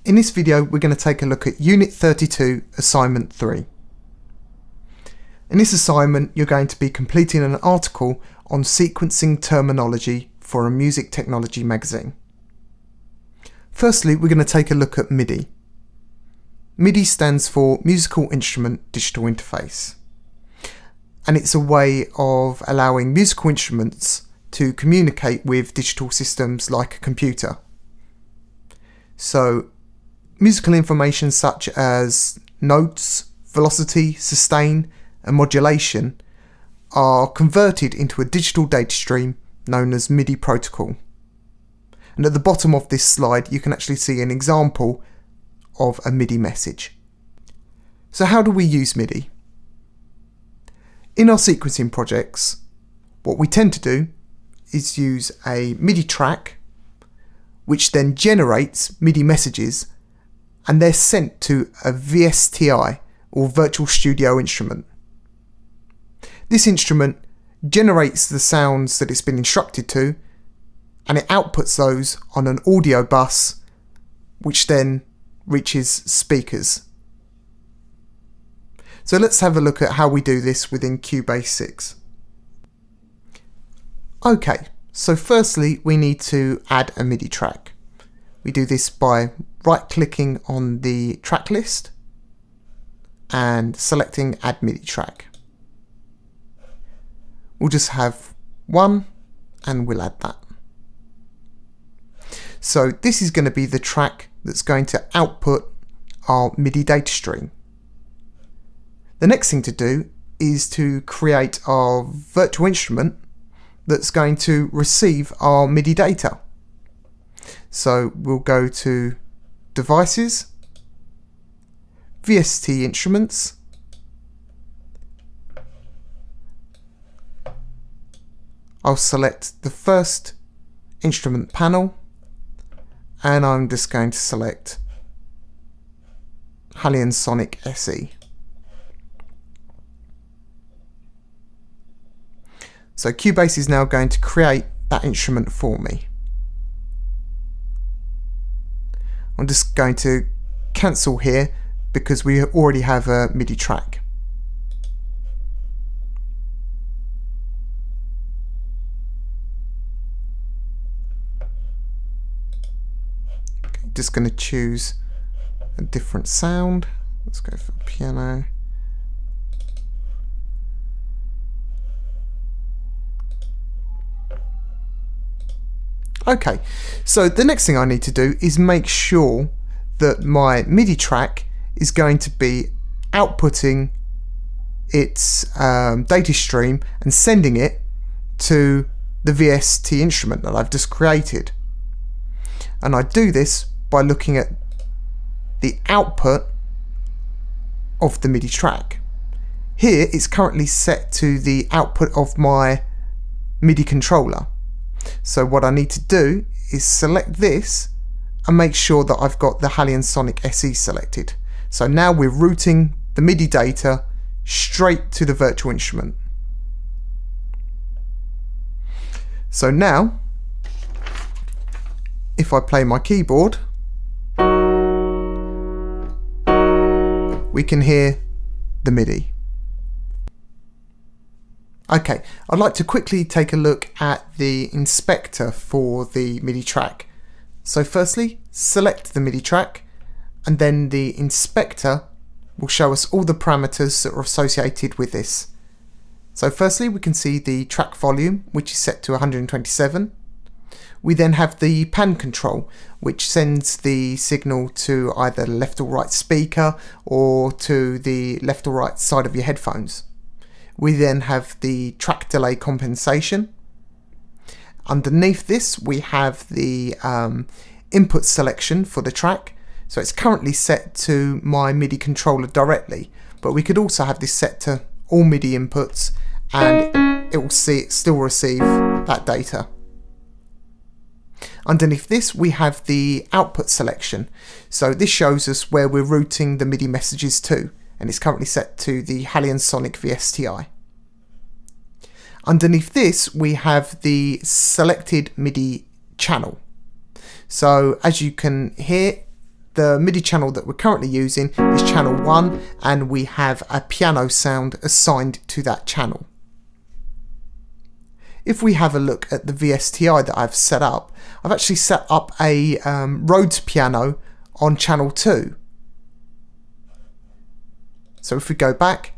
In this video we're going to take a look at Unit 32 Assignment 3. In this assignment you're going to be completing an article on sequencing terminology for a music technology magazine. Firstly we're going to take a look at MIDI. MIDI stands for Musical Instrument Digital Interface, and it's a way of allowing musical instruments to communicate with digital systems like a computer. So musical information such as notes, velocity, sustain and modulation are converted into a digital data stream known as MIDI protocol. And at the bottom of this slide you can actually see an example of a MIDI message. So how do we use MIDI? In our sequencing projects, what we tend to do is use a Midi track which then generates MIDI messages, and they're sent to a VSTI or Virtual Studio instrument. This instrument generates the sounds that it's been instructed to, and it outputs those on an audio bus which then reaches speakers. So let's have a look at how we do this within Cubase 6. Okay, so firstly we need to add a Midi track. We do this by right-clicking on the track list and selecting Add Midi Track. We'll just have one and we'll add that. So this is going to be the track that's going to output our MIDI data stream. The next thing to do is to create our virtual instrument that's going to receive our MIDI data. So we'll go to Devices, VST Instruments, I'll select the first instrument panel and I'm just going to select Halion Sonic SE. So Cubase is now going to create that instrument for me. I'm just going to cancel here because we already have a MIDI track. Okay, just going to choose a different sound. Let's go for piano. Okay, so the next thing I need to do is make sure that my MIDI track is going to be outputting its data stream and sending it to the VST instrument that I've just created. And I do this by looking at the output of the MIDI track. Here it's currently set to the output of my MIDI controller. So what I need to do is select this and make sure that I've got the Halion Sonic SE selected. So now we're routing the MIDI data straight to the virtual instrument. So now, if I play my keyboard, we can hear the MIDI. Okay, I'd like to quickly take a look at the inspector for the MIDI track. So firstly, select the MIDI track, and then the inspector will show us all the parameters that are associated with this. So firstly, we can see the track volume, which is set to 127. We then have the pan control, which sends the signal to either the left or right speaker or to the left or right side of your headphones. We then have the track delay compensation. Underneath this we have the input selection for the track. So it's currently set to my MIDI controller directly, but we could also have this set to all MIDI inputs and it will still receive that data. Underneath this we have the output selection. So this shows us where we're routing the MIDI messages to, and it's currently set to the Halion Sonic VSTI. Underneath this we have the selected MIDI channel. So as you can hear, the MIDI channel that we're currently using is channel 1, and we have a piano sound assigned to that channel. If we have a look at the VSTI that I've set up, I've actually set up a Rhodes piano on channel 2. So if we go back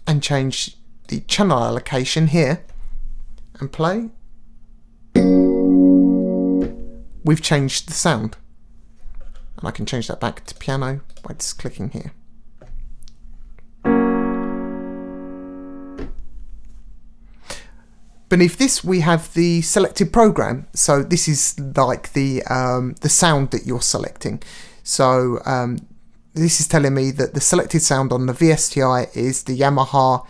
and change the channel allocation here and play, we've changed the sound. And I can change that back to piano by just clicking here. Beneath this we have the selected program. So this is like the sound that you're selecting. So this is telling me that the selected sound on the VSTI is the Yamaha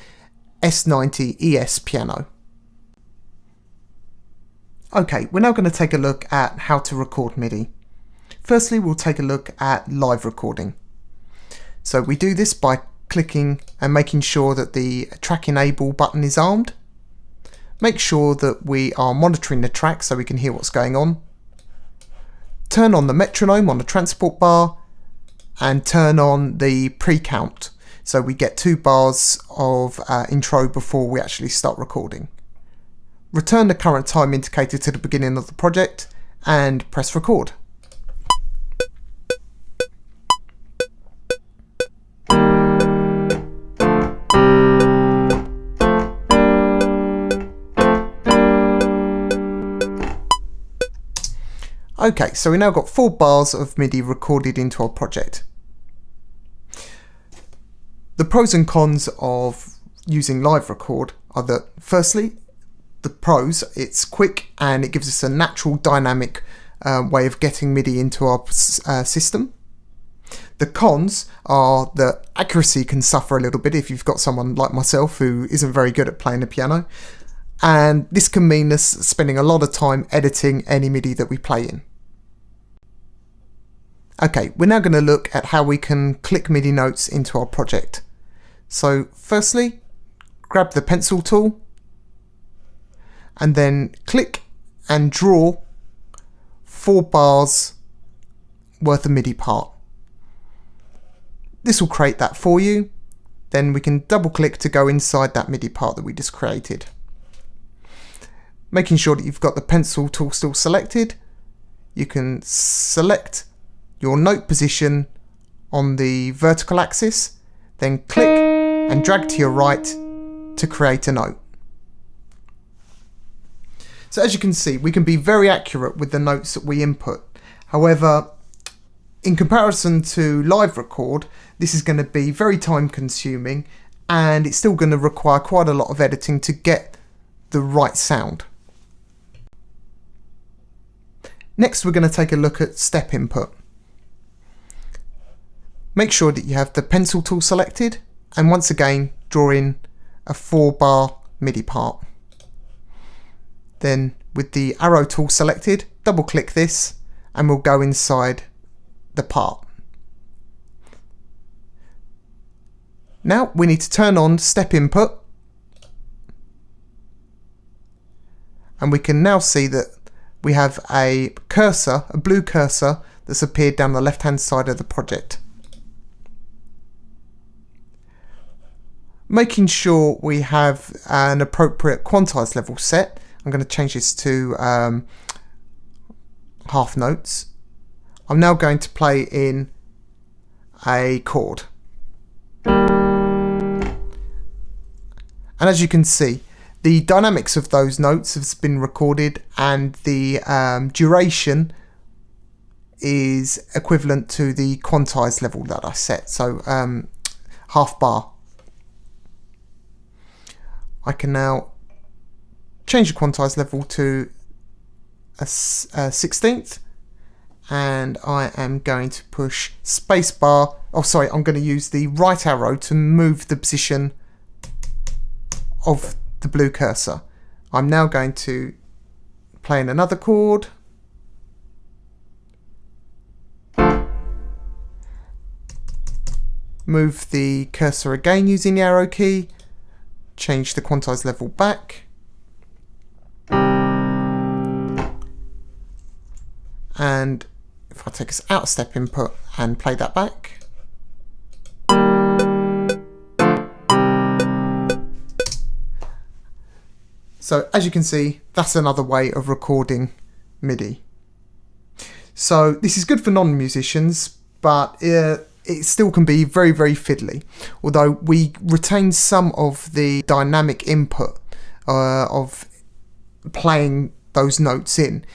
S90 ES piano. Okay, we're now going to take a look at how to record MIDI. Firstly, we'll take a look at live recording. So we do this by clicking and making sure that the track enable button is armed. Make sure that we are monitoring the track so we can hear what's going on. Turn on the metronome on the transport bar and turn on the pre-count so we get 2 bars of intro before we actually start recording. Return the current time indicator to the beginning of the project and press record. Okay, so we now got 4 bars of MIDI recorded into our project. The pros and cons of using live record are that, firstly, the pros, it's quick and it gives us a natural dynamic way of getting MIDI into our system. The cons are that accuracy can suffer a little bit if you've got someone like myself who isn't very good at playing the piano, and this can mean us spending a lot of time editing any MIDI that we play in. Okay, we're now going to look at how we can click MIDI notes into our project. So firstly, grab the pencil tool and then click and draw 4 bars worth of MIDI part. This will create that for you. Then we can double click to go inside that MIDI part that we just created. Making sure that you've got the pencil tool still selected, you can select your note position on the vertical axis, then click and drag to your right to create a note. So as you can see, we can be very accurate with the notes that we input. However, in comparison to live record, this is going to be very time consuming and it's still going to require quite a lot of editing to get the right sound. Next, we're going to take a look at step input. Make sure that you have the pencil tool selected and once again draw in a 4-bar MIDI part. Then with the arrow tool selected, double click this and we'll go inside the part. Now we need to turn on step input and we can now see that we have a cursor, a blue cursor that's appeared down the left hand side of the project. Making sure we have an appropriate quantize level set, I'm going to change this to half notes. I'm now going to play in a chord. And as you can see, the dynamics of those notes has been recorded and the duration is equivalent to the quantize level that I set, so half bar. I can now change the quantize level to a 16th and I am going to push spacebar. Oh sorry, I'm going to use the right arrow to move the position of the blue cursor. I'm now going to play in another chord. Move the cursor again using the arrow key. Change the quantize level back. And if If I take us out of step input and play that back. So as you can see, that's another way of recording MIDI. So this is good for non-musicians, but it still can be very, very fiddly. Although we retain some of the dynamic input of playing those notes in.